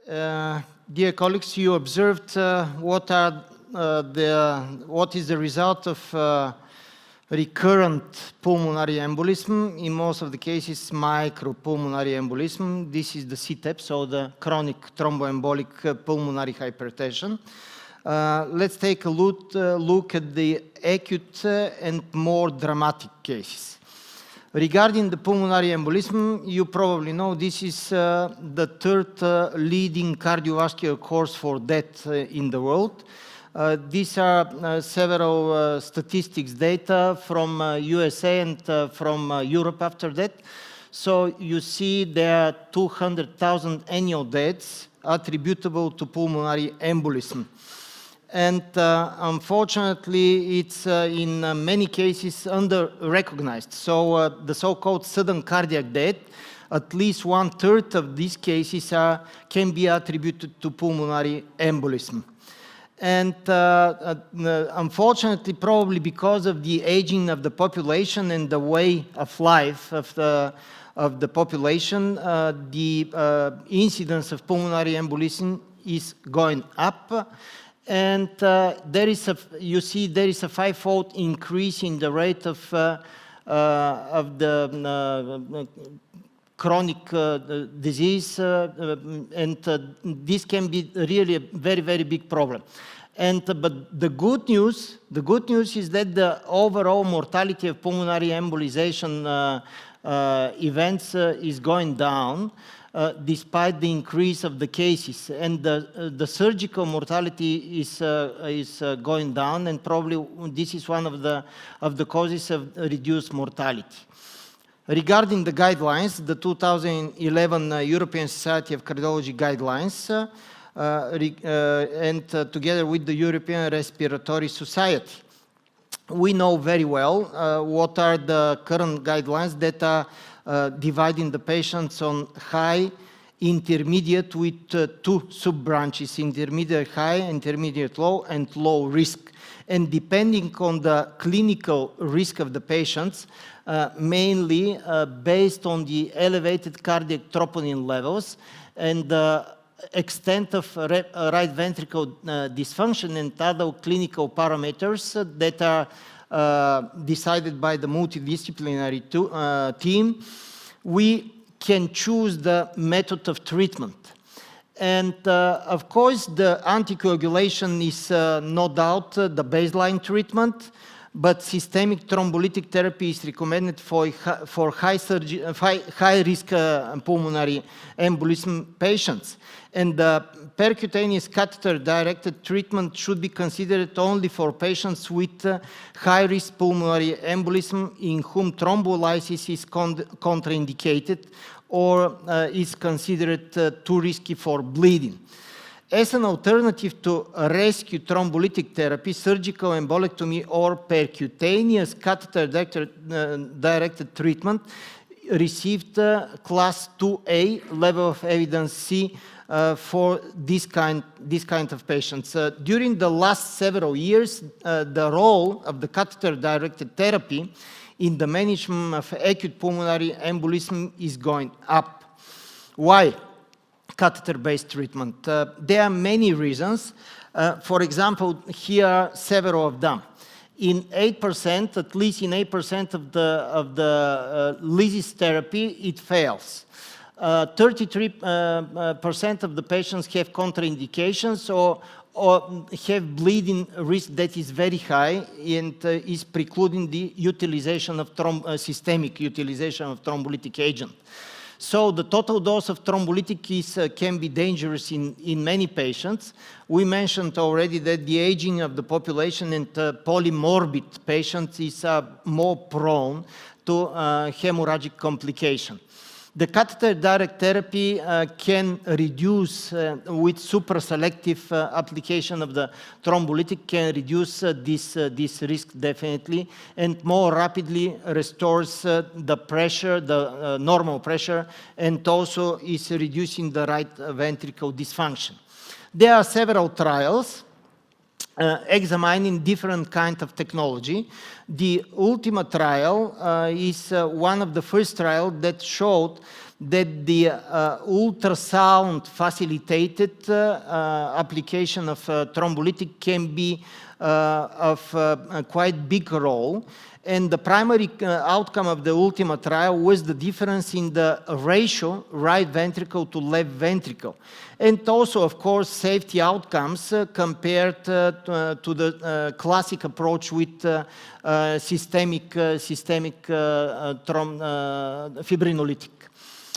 Dear colleagues, you observed what is the result of recurrent pulmonary embolism, in most of the cases micropulmonary embolism. This is the CTEPH, so the chronic thromboembolic pulmonary hypertension. Let's take a look at the acute and more dramatic cases. Regarding the pulmonary embolism, you probably know this is the third leading cardiovascular cause for death in the world. These are several statistics data from USA and from Europe after that. So you see there are 200,000 annual deaths attributable to pulmonary embolism. And unfortunately, it's in many cases under-recognized. So the so-called sudden cardiac death, at least 1/3 of these cases can be attributed to pulmonary embolism. And unfortunately, probably because of the aging of the population and the way of life of the population, the incidence of pulmonary embolism is going up. And you see there is a 5-fold increase in the rate of the chronic disease, and this can be really a very, very big problem. But the good news is that the overall mortality of pulmonary embolization events is going down, despite the increase of the cases, and the surgical mortality is going down, and probably this is one of the causes of reduced mortality. Regarding the guidelines, the 2011 European Society of Cardiology guidelines, and together with the European Respiratory Society, we know very well what are the current guidelines that are dividing the patients on high, intermediate, with two sub-branches: intermediate high, intermediate low, and low risk. And depending on the clinical risk of the patients, mainly based on the elevated cardiac troponin levels and the extent of right ventricle dysfunction and other clinical parameters that are decided by the multidisciplinary team, we can choose the method of treatment. And of course, the anticoagulation is no doubt the baseline treatment, but systemic thrombolytic therapy is recommended for high-risk pulmonary embolism patients. And percutaneous catheter-directed treatment should be considered only for patients with high-risk pulmonary embolism in whom thrombolysis is contraindicated or is considered too risky for bleeding. As an alternative to rescue thrombolytic therapy, surgical embolectomy or percutaneous catheter-directed treatment received class 2A, level of evidence C, for this kind of patients. During the last several years, the role of the catheter-directed therapy in the management of acute pulmonary embolism is going up. Why catheter-based treatment? There are many reasons. For example, here are several of them. In 8%, at least in 8% of the lysis therapy, it fails. 33% of the patients have contraindications or have bleeding risk that is very high and is precluding the utilization of systemic utilization of thrombolytic agent. So the total dose of thrombolytic can be dangerous in many patients. We mentioned already that the aging of the population and polymorbid patients is more prone to hemorrhagic complication. The catheter-direct therapy can reduce, with super-selective application of the thrombolytic, can reduce this risk definitely, and more rapidly restores the pressure, the normal pressure, and also is reducing the right ventricle dysfunction. There are several trials examining different kinds of technology. The Ultima trial is one of the first trials that showed that the ultrasound facilitated application of thrombolytic can be of a quite big role. And the primary outcome of the Ultima trial was the difference in the ratio right ventricle to left ventricle. And also, of course, safety outcomes compared to the classic approach with systemic fibrinolytic.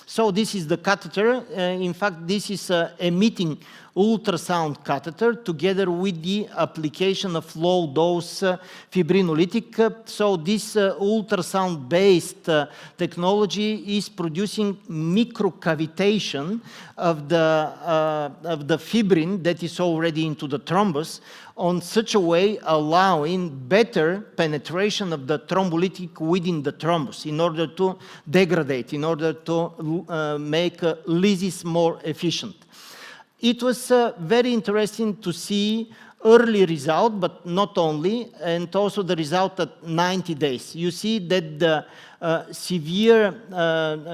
So this is the catheter. In fact, this is emitting ultrasound catheter together with the application of low-dose fibrinolytic. So this ultrasound-based technology is producing microcavitation of the fibrin that is already into the thrombus on such a way allowing better penetration of the thrombolytic within the thrombus in order to degrade, in order to make lysis more efficient. It was very interesting to see early result, but not only, and also the result at 90 days. You see that the severe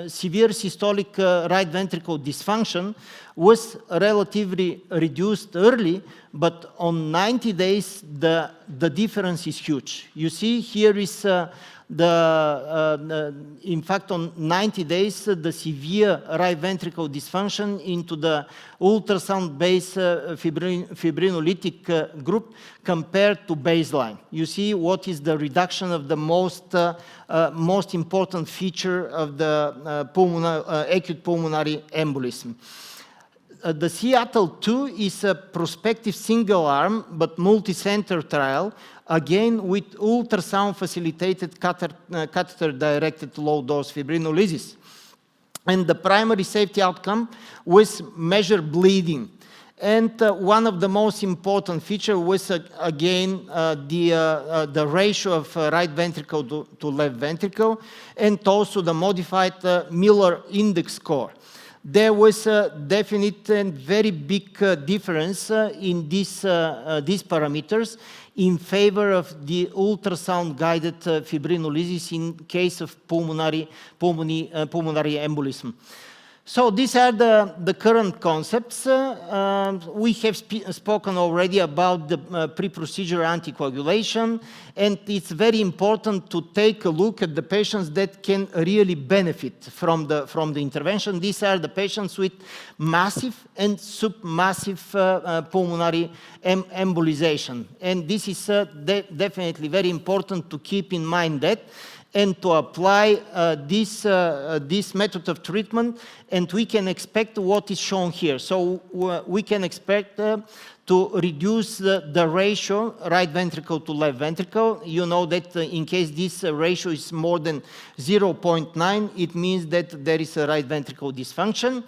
systolic right ventricle dysfunction was relatively reduced early, but on 90 days, the difference is huge. You see here is in fact, on 90 days, the severe right ventricle dysfunction into the ultrasound-based fibrinolytic group compared to baseline. You see what is the reduction of the most important feature of the acute pulmonary embolism. The Seattle-2 is a prospective single-arm but multi-center trial, again with ultrasound-facilitated catheter-directed low-dose fibrinolysis. And the primary safety outcome was measured bleeding. And one of the most important features was, again, the ratio of right ventricle to left ventricle, and also the modified Miller index score. There was a definite and very big difference in these parameters in favor of the ultrasound-guided fibrinolysis in case of pulmonary embolism. So these are the current concepts. We have spoken already about the pre-procedure anticoagulation, and it's very important to take a look at the patients that can really benefit from the intervention. These are the patients with massive and submassive pulmonary embolization. And this is definitely very important to keep in mind that, and to apply this method of treatment, and we can expect what is shown here. So we can expect to reduce the ratio right ventricle to left ventricle. You know that in case this ratio is more than 0.9, it means that there is a right ventricle dysfunction.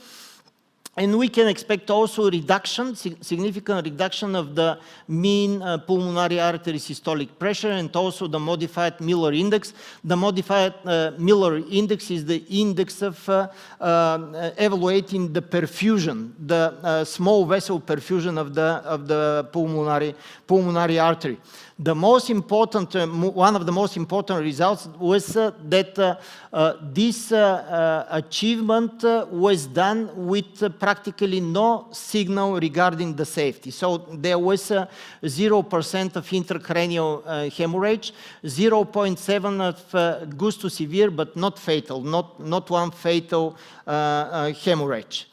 And we can expect also reduction, significant reduction of the mean pulmonary artery systolic pressure, and also the modified Miller index. The modified Miller index is the index of evaluating the perfusion, the small vessel perfusion of the pulmonary artery. The most important, one of the most important results was that this achievement was done with practically no signal regarding the safety. So there was 0% of intracranial hemorrhage, 0.7 of gust to severe, but not fatal, not one fatal hemorrhage.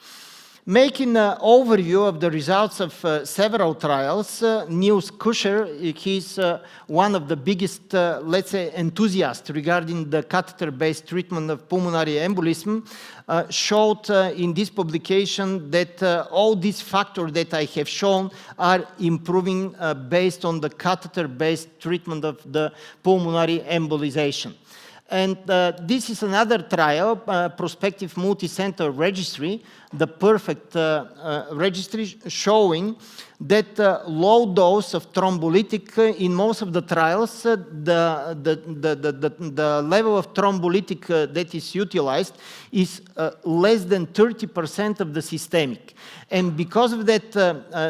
Making an overview of the results of several trials, Niels Kuscher, he's one of the biggest, let's say, enthusiasts regarding the catheter-based treatment of pulmonary embolism, showed in this publication that all these factors that I have shown are improving based on the catheter-based treatment of the pulmonary embolization. And this is another trial, prospective multi-center registry, the perfect registry, showing that low dose of thrombolytic in most of the trials, the level of thrombolytic that is utilized is less than 30% of the systemic. And because of that,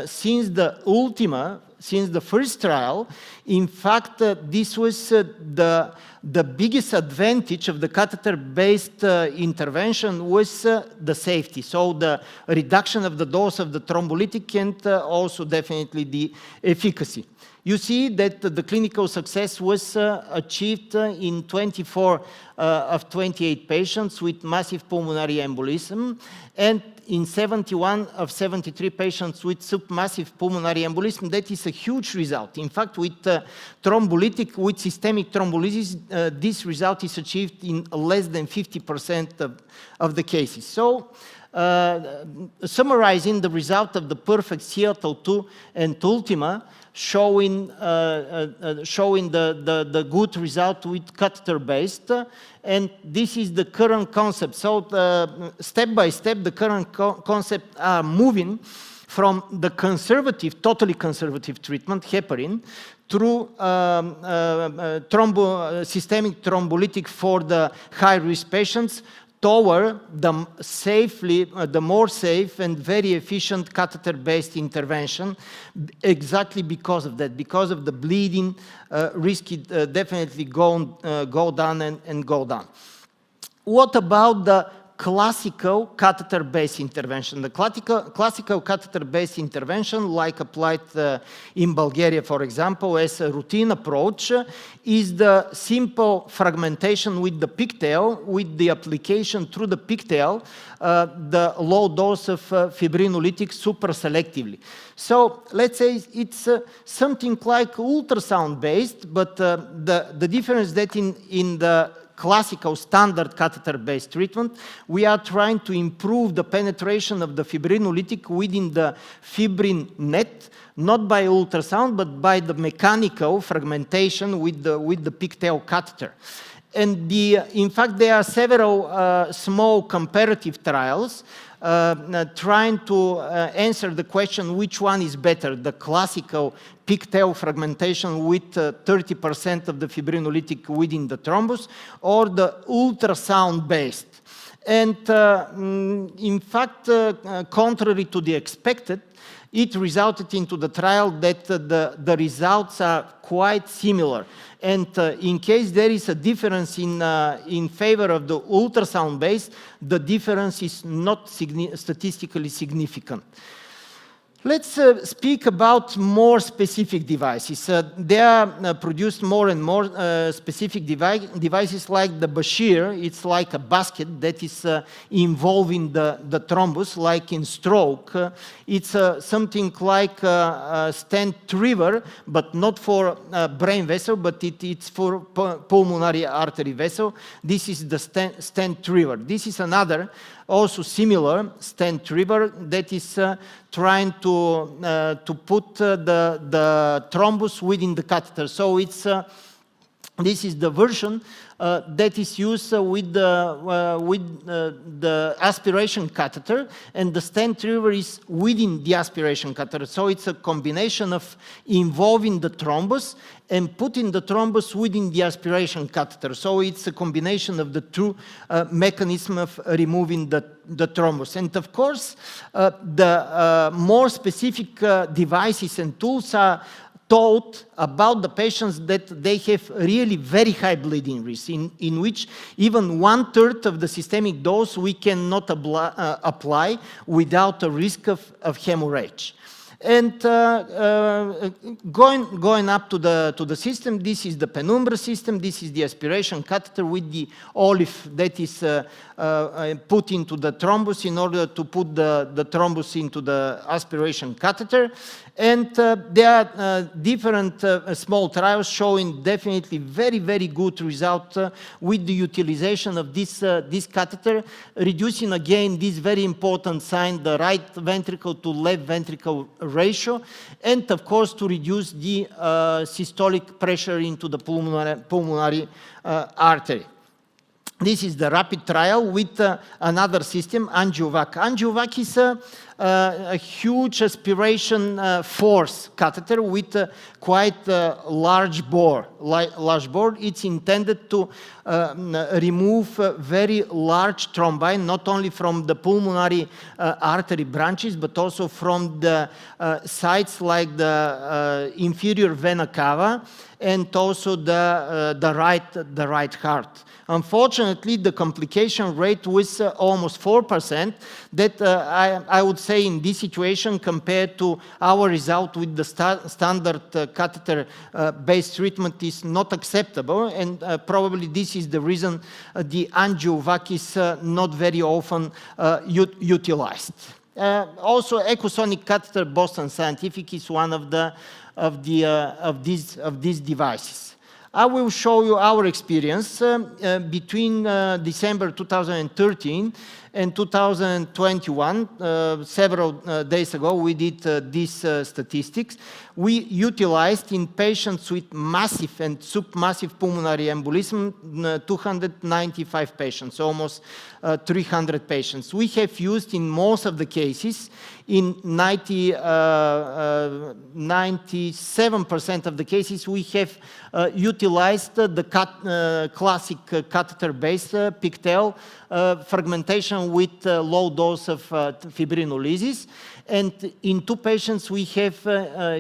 since the Ultima since the first trial. In fact, this was the biggest advantage of the catheter-based intervention was the safety. So the reduction of the dose of the thrombolytic and also definitely the efficacy. You see that the clinical success was achieved in 24 of 28 patients with massive pulmonary embolism, and in 71 of 73 patients with submassive pulmonary embolism. That is a huge result. In fact, with with systemic thrombolysis, this result is achieved in less than 50% of the cases. So, summarizing the result of the perfect Seattle 2 and Ultima, showing the good result with catheter-based, and this is the current concept. So step by step, the current concept are moving from the conservative, totally conservative treatment, heparin, through systemic thrombolytic for the high-risk patients, toward the more safe and very efficient catheter-based intervention, exactly because of that, because of the bleeding risk, it definitely go down and go down. What about the classical catheter-based intervention? The classical catheter-based intervention, like applied in Bulgaria, for example, as a routine approach, is the simple fragmentation with the pigtail, with the application through the pigtail, the low dose of fibrinolytic super selectively. So let's say it's something like ultrasound-based, but the difference that in the classical standard catheter-based treatment, we are trying to improve the penetration of the fibrinolytic within the fibrin net, not by ultrasound, but by the mechanical fragmentation with the pigtail catheter. And in fact, there are several small comparative trials trying to answer the question which one is better, the classical pigtail fragmentation with 30% of the fibrinolytic within the thrombus, or the ultrasound-based. And in fact, contrary to the expected, it resulted into the trial that the results are quite similar. And in case there is a difference in favor of the ultrasound-based, the difference is not statistically significant. Let's speak about more specific devices. There are produced more and more specific devices like the Bashir. It's like a basket that is involving the thrombus, like in stroke. It's something like a stent retriever, but not for brain vessel, but it's for pulmonary artery vessel. This is the stent retriever. This is another also similar stent retriever that is trying to put the thrombus within the catheter. So it's this is the version that is used with the aspiration catheter, and the stent retriever is within the aspiration catheter. So it's a combination of involving the thrombus and putting the thrombus within the aspiration catheter. So it's a combination of the two mechanism of removing the thrombus. And of course, the more specific devices and tools are taught about the patients that they have really very high bleeding risk, in which even 1/3 of the systemic dose we cannot apply without a risk of hemorrhage. And going up to the system, this is the penumbra system. This is the aspiration catheter with the olive that is put into the thrombus in order to put the thrombus into the aspiration catheter. And there are different small trials showing definitely very, very good result with the utilization of this catheter, reducing again this very important sign, the right ventricle to left ventricle ratio, and of course to reduce the systolic pressure into the pulmonary artery. This is the rapid trial with another system, AngioVac. AngioVac is a huge aspiration force catheter with quite large bore. It's intended to remove very large thrombi, not only from the pulmonary artery branches, but also from the sites like the inferior vena cava and also the right heart. Unfortunately, the complication rate was almost 4%. That I would say in this situation, compared to our result with the standard catheter-based treatment, is not acceptable, and probably this is the reason the angiovac is not very often utilized. Also, echosonic catheter, Boston Scientific, is one of these devices. I will show you our experience between December 2013 and 2021. Several days ago, we did these statistics. We utilized in patients with massive and submassive pulmonary embolism 295 patients, almost 300 patients. We have used in most of the cases, in 97% of the cases, we have utilized the classic catheter-based pigtail fragmentation with low dose of fibrinolysis. And in 2 patients, we have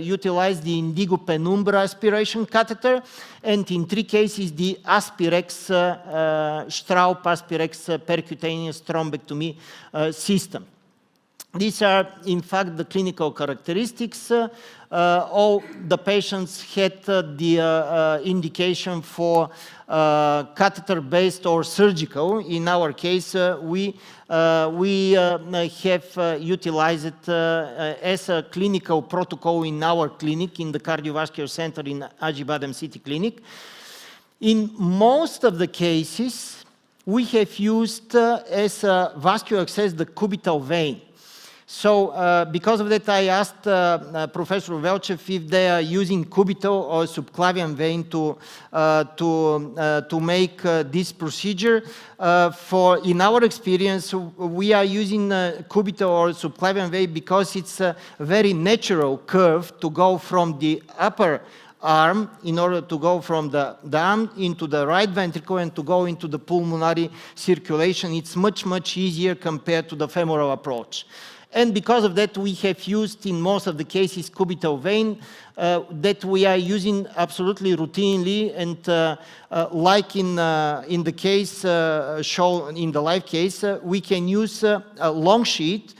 utilized the Indigo Penumbra aspiration catheter, and in 3 cases, the Aspirex, Straub Aspirex percutaneous thrombectomy system. These are, in fact, the clinical characteristics. All the patients had the indication for catheter-based or surgical. In our case, we have utilized it as a clinical protocol in our clinic, in the cardiovascular center in Acıbadem City Clinic. In most of the cases, we have used as a vascular access the cubital vein. So because of that, I asked Professor Velchev if they are using cubital or subclavian vein to make this procedure. In our experience, we are using cubital or subclavian vein because it's a very natural curve to go from the upper arm in order to go from the arm into the right ventricle and to go into the pulmonary circulation. It's much, much easier compared to the femoral approach. And because of that, we have used in most of the cases cubital vein that we are using absolutely routinely, and like in the case shown in the live case, we can use a long sheet,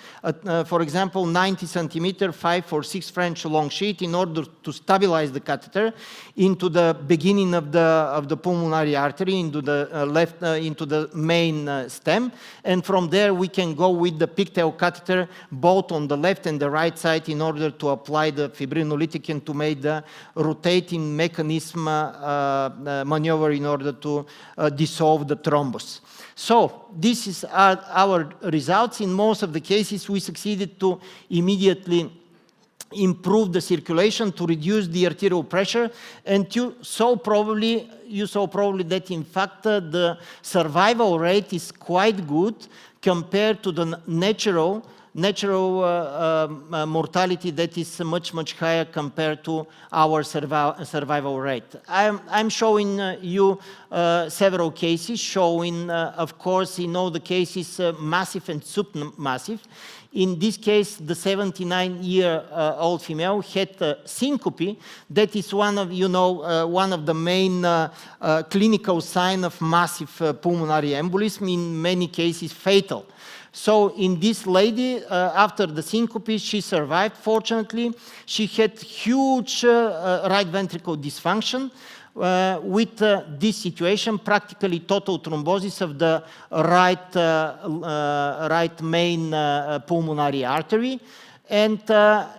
for example, 90 centimeter, 5 or 6 French long sheet, in order to stabilize the catheter into the beginning of the pulmonary artery, into the into the main stem, and from there we can go with the pigtail catheter both on the left and the right side in order to apply the fibrinolytic and to make the rotating mechanism maneuver in order to dissolve the thrombus. So this is our results. In most of the cases, we succeeded to immediately improve the circulation, to reduce the arterial pressure, and you saw probably that in fact the survival rate is quite good compared to the natural mortality that is much, much higher compared to our survival rate. I'm showing you several cases showing, of course, in all the cases, massive and submassive. In this case, the 79-year-old female had syncope. That is one of the main clinical signs of massive pulmonary embolism, in many cases fatal. So in this lady, after the syncope, she survived, fortunately. She had huge right ventricle dysfunction. With this situation, practically total thrombosis of the right main pulmonary artery. And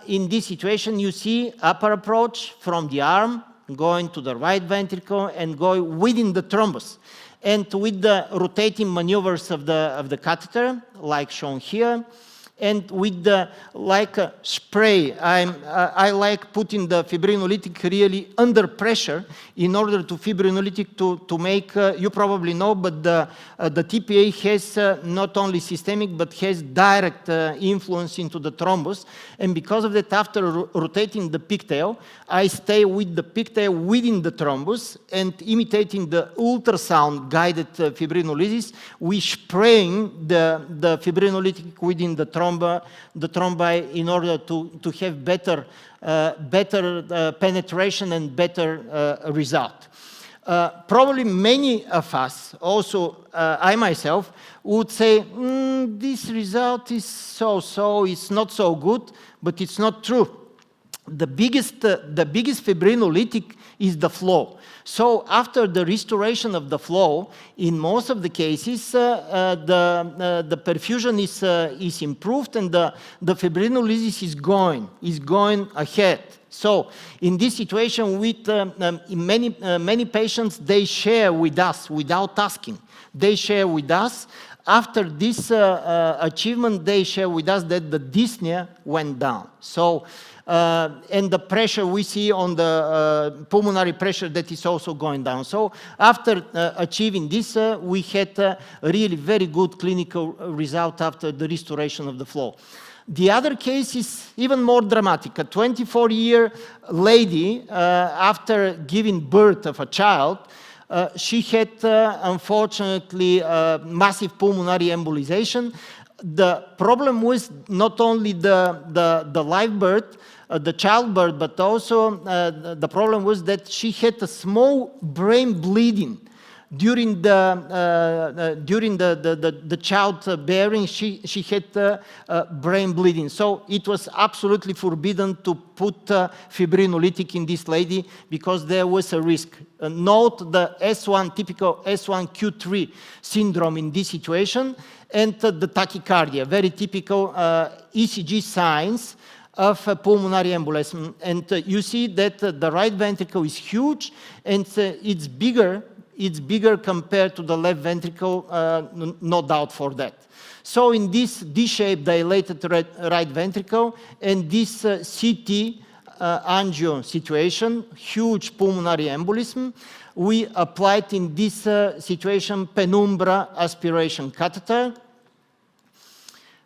in this situation, you see upper approach from the arm, going to the right ventricle and going within the thrombus. And with the rotating maneuvers of the catheter, like shown here, And with the, like a spray, I like putting the fibrinolytic really under pressure in order to fibrinolytic to make, you probably know, but the TPA has not only systemic, but has direct influence into the thrombus. And because of that, after rotating the pigtail, I stay with the pigtail within the thrombus and imitating the ultrasound-guided fibrinolysis, we spraying the fibrinolytic within the thrombi in order to have better penetration and better result. Probably many of us, also I myself, would say, this result is so-so, it's not so good, but it's not true. The biggest fibrinolytic is the flow. So after the restoration of the flow, in most of the cases, the perfusion is improved and the fibrinolysis is going ahead. So in this situation, with many patients, they share with us without asking. They share with us. After this achievement, they share with us that the dyspnea went down. So, and the pressure we see on the pulmonary pressure, that is also going down. So after achieving this, we had a really very good clinical result after the restoration of the flow. The other case is even more dramatic. A 24-year lady, after giving birth of a child, she had, unfortunately, massive pulmonary embolization. The problem was not only the live birth, the childbirth, but also the problem was that she had a small brain bleeding. During the childbearing, she had brain bleeding. So it was absolutely forbidden to put fibrinolytic in this lady because there was a risk. Note the typical S1Q3 syndrome in this situation, and the tachycardia, very typical ECG signs of pulmonary embolism. And you see that the right ventricle is huge, and it's bigger compared to the left ventricle, no doubt for that. So in this D-shaped dilated right ventricle and this CT angio situation, huge pulmonary embolism, we applied in this situation penumbra aspiration catheter.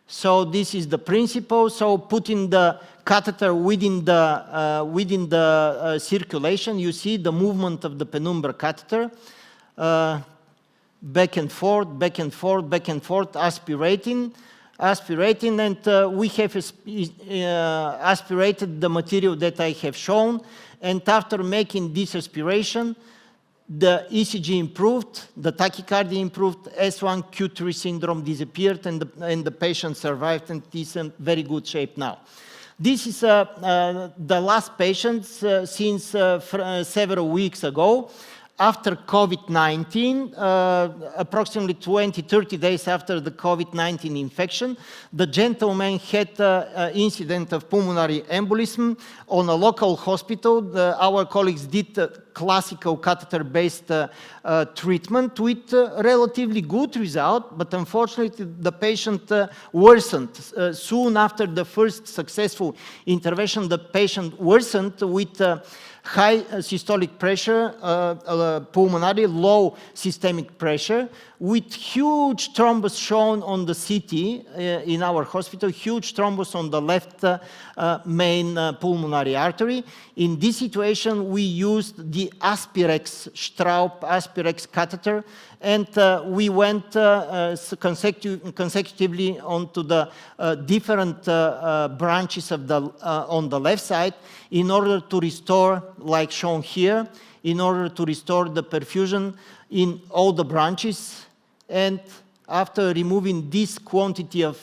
So this is the principle. So putting the catheter within the circulation, you see the movement of the penumbra catheter. Back and forth, back and forth, back and forth, aspirating, and we have aspirated the material that I have shown, and after making this aspiration, the ECG improved, the tachycardia improved, S1Q3 syndrome disappeared, and the patient survived and is in very good shape now. This is the last patient since several weeks ago. After COVID-19, approximately 20-30 days after the COVID-19 infection, the gentleman had an incident of pulmonary embolism on a local hospital. Our colleagues did classical catheter-based treatment with relatively good result, but unfortunately the patient worsened. Soon after the first successful intervention, the patient worsened with high systolic pressure, pulmonary, low systemic pressure, with huge thrombus shown on the CT in our hospital, huge thrombus on the left main pulmonary artery. In this situation, we used the Aspirex, Straub Aspirex catheter, and we went consecutively onto the different branches of on the left side in order to restore, like shown here, in order to restore the perfusion in all the branches. And after removing this quantity of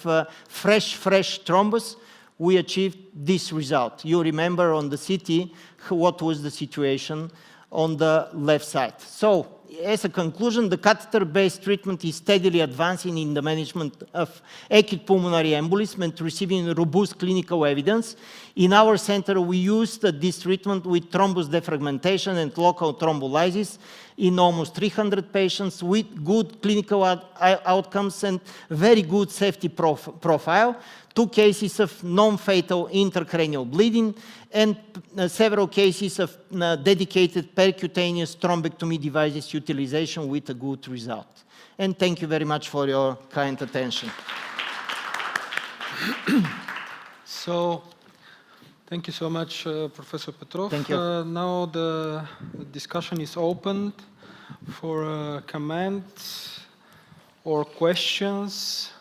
fresh thrombus, we achieved this result. You remember on the CT what was the situation on the left side. So as a conclusion, the catheter-based treatment is steadily advancing in the management of acute pulmonary embolism and receiving robust clinical evidence. In our center, we used this treatment with thrombus defragmentation and local thrombolysis in almost 300 patients with good clinical outcomes and very good safety profile. 2 cases of non-fatal intracranial bleeding, and several cases of dedicated percutaneous thrombectomy devices utilization with a good result. And thank you very much for your kind attention. So, thank you so much, Professor Petrov. Thank you. Now the discussion is open for comments or questions.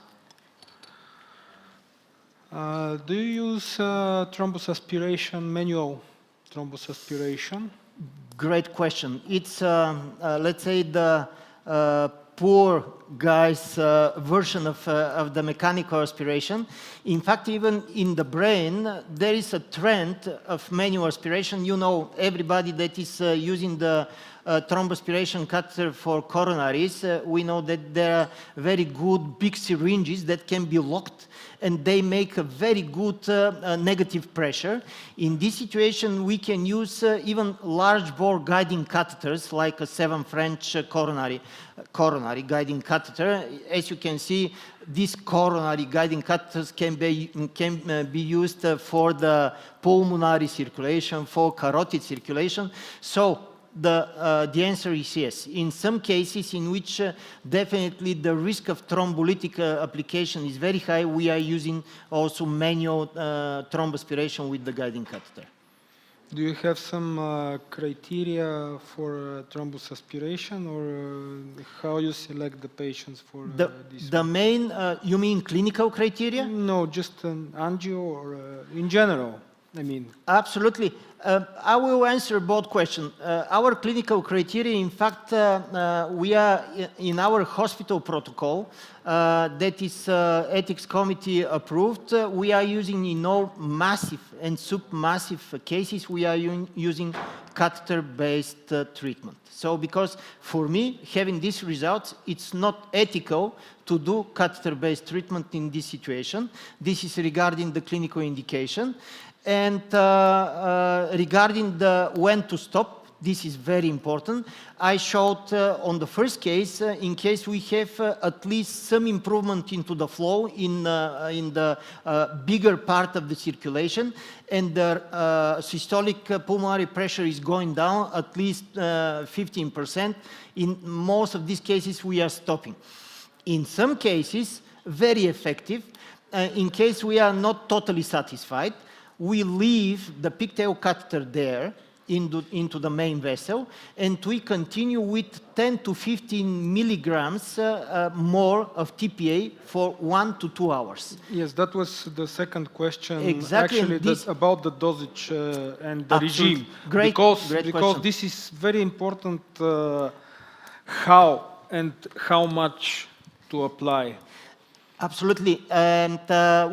Do you use thrombus aspiration, manual thrombus aspiration? Great question. It's, let's say, the poor guy's version of the mechanical aspiration. In fact, even in the brain, there is a trend of manual aspiration. You know, everybody that is using the thromboaspiration catheter for coronaries, we know that there are very good big syringes that can be locked, and they make a very good negative pressure. In this situation, we can use even large bore guiding catheters, like a 7 French coronary guiding catheter. As you can see, these coronary guiding catheters can be used for the pulmonary circulation, for carotid circulation. So the answer is yes. In some cases in which definitely the risk of thrombolytic application is very high, we are using also manual thromboaspiration with the guiding catheter. Do you have some criteria for thrombus aspiration, or how you select the patients for this? The main, you mean clinical criteria? No, just an angio or in general, I mean. Absolutely. I will answer both questions. Our clinical criteria, in fact, we are in our hospital protocol that is ethics committee approved. We are using in all massive and submassive cases, we are using catheter-based treatment. So because for me, having these results, it's not ethical to do catheter-based treatment in this situation. This is regarding the clinical indication. And regarding the when to stop, this is very important. I showed on the first case, in case we have at least some improvement into the flow in the bigger part of the circulation, and the systolic pulmonary pressure is going down at least 15%. In most of these cases, we are stopping. In some cases, very effective. In case we are not totally satisfied, we leave the pigtail catheter there into the main vessel, and we continue with 10 to 15 milligrams more of TPA for 1 to 2 hours. Yes, that was the second question. Exactly. Actually, that's about the dosage and the regime. Great because this is very important, how much to apply. Absolutely, and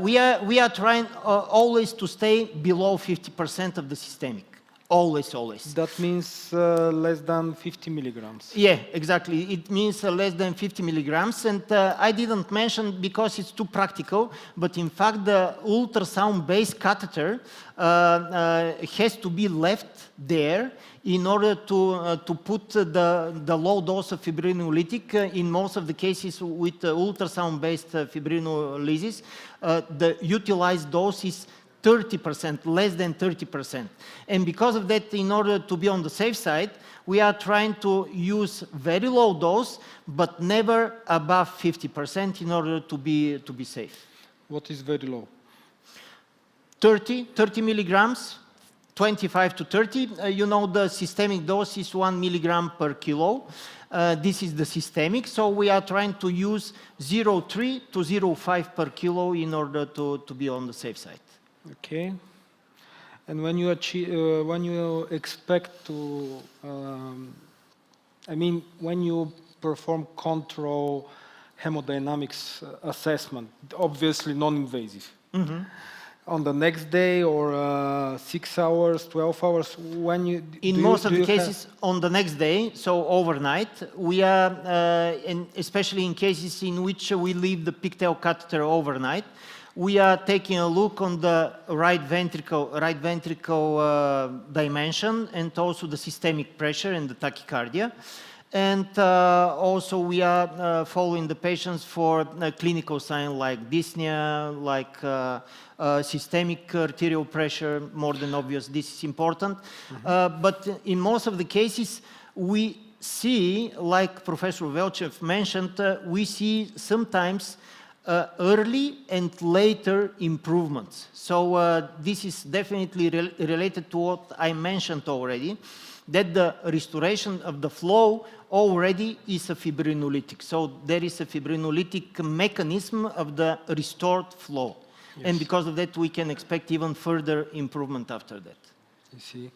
we are trying always to stay below 50% of the systemic. Always. That means less than 50 milligrams. Yeah, exactly. It means less than 50 milligrams. And I didn't mention because it's too practical, but in fact the ultrasound-based catheter has to be left there in order to put the low dose of fibrinolytic. In most of the cases with ultrasound-based fibrinolysis, the utilized dose is 30%, less than 30%. And because of that, in order to be on the safe side, we are trying to use very low dose, but never above 50% in order to be safe. What is very low? 30 milligrams, 25 to 30. You know, the systemic dose is 1 milligram per kilo. This is the systemic, so we are trying to use 0.3 to 0.5 per kilo in order to be on the safe side. Okay. And when you expect to, when you perform control hemodynamics assessment, obviously non-invasive, on the next day or 6 hours, 12 hours? When you In most of the cases, on the next day, so overnight, we are, especially in cases in which we leave the pigtail catheter overnight, we are taking a look on the right ventricle dimension and also the systemic pressure and the tachycardia. And also we are following the patients for clinical signs like dyspnea, like systemic arterial pressure, more than obvious, this is important. But in most of the cases, we see, like Professor Velchev mentioned, we see sometimes early and later improvements. So this is definitely related to what I mentioned already, that the restoration of the flow already is a fibrinolytic. So there is a fibrinolytic mechanism of the restored flow. Yes. And because of that, we can expect even further improvement after that. You see.